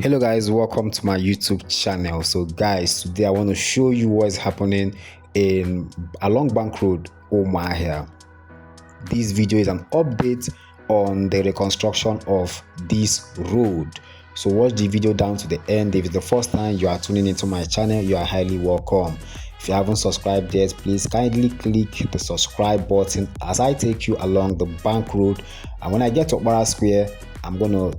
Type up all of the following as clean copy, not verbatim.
Hello guys, welcome to my YouTube channel. So guys, today I want to show you what's happening in along Bank Road, Umuahia. This video is an update on the reconstruction of this road. So watch the video down to the end. If it's the first time you are tuning into my channel, you are highly welcome. If you haven't subscribed yet, please kindly click the subscribe button as I take you along the Bank Road. And when I get to Okpara Square, I'm gonna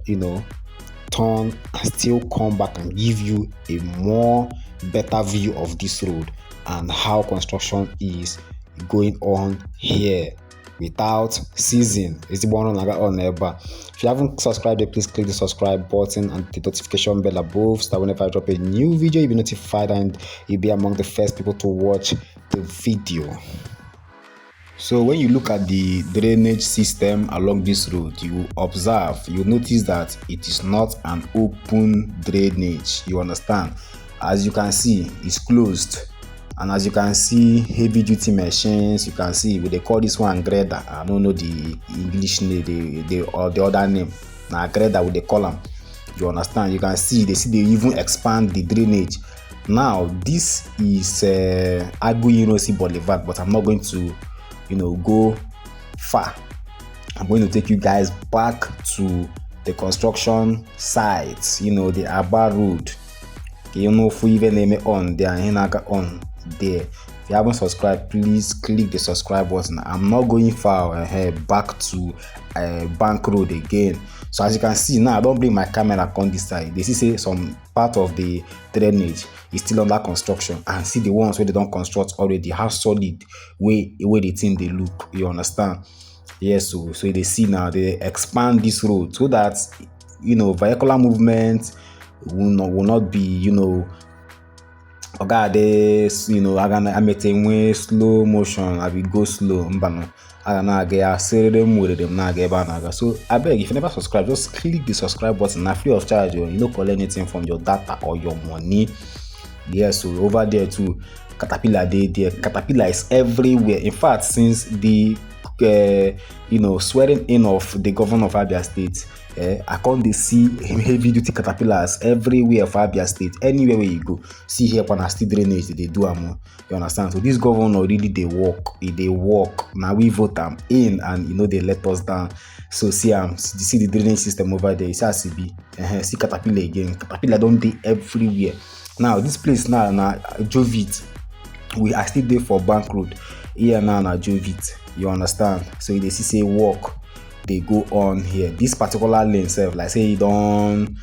turn and still come back and give you a more better view of this road and how construction is going on here without ceasing. If you haven't subscribed yet, please click the subscribe button and the notification bell above so that whenever I drop a new video, you'll be notified and you'll be among the first people to watch the video. So when you look at the drainage system along this road, you notice that it is not an open drainage. You understand? As you can see, it's closed. And as you can see, heavy duty machines, you can see they call this one grader. I don't know the English name, the other name. Now grader with the column. You understand? You can see they even expand the drainage. Now this is Abu Boulevard, but I'm not going to go far. I'm going to take you guys back to the construction sites, the Aba Road. If you even name it on there, on there. If you haven't subscribed, please click the subscribe button. I'm not going far back to Bank Road again. So as you can see now, I don't bring my camera on this side. They see some part of the drainage is still under construction, and see the ones where they don't construct already, how solid way the thing they look. You understand? Yes. So they see now they expand this road so that vehicular movement will not be I make slow motion. I will go slow. So I beg, if you never subscribe, just click the subscribe button. Now free of charge. You don't collect anything from your data or your money. Yes, so over there too, Caterpillar Caterpillar is everywhere. In fact, since the swearing in of the governor of Abia State, I can't see heavy duty caterpillars everywhere for Abia State. Anywhere where you go, see here when I still drainage they do amo. You understand? So this governor really they work. Now we vote them in, and they let us down. So see the drainage system over there. See CB, see Caterpillar again. Caterpillar don't do everywhere. Now this place now Jovit, we are still there for Bank Road. Here now Jovit. You understand? So they see walk, they go on here. This particular lane self, like say you don't,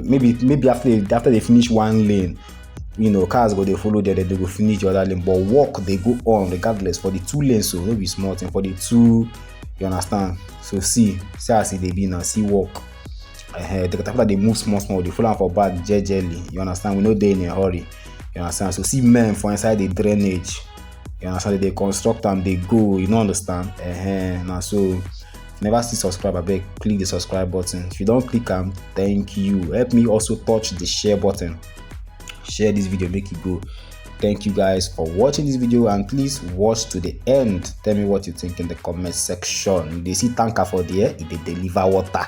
maybe after they finish one lane, cars go they follow there, then they go finish the other lane. But walk they go on regardless for the two lanes. So no be small thing for the two. You understand? So see I see they be now. See walk. The caterpillar they move small. They follow for back jelly. You understand? We know they in a hurry. You understand? So see men for inside the drainage. You understand? They construct and they go. You don't understand? Now so never see subscribe, I beg, click the subscribe button. If you don't click them, thank you. Help me also touch the share button. Share this video, make it go. Thank you guys for watching this video, and please watch to the end. Tell me what you think in the comment section. They see tanker for there, if they deliver water.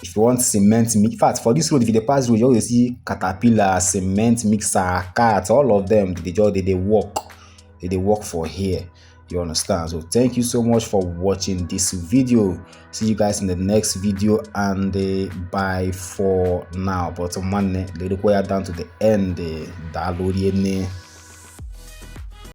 If you want cement mix, in fact for this road, if you pass road, you always see Caterpillar, cement mixer, cart, all of them. They work for here. You understand? So thank you so much for watching this video. See you guys in the next video, and bye for now. But man, they require down to the end.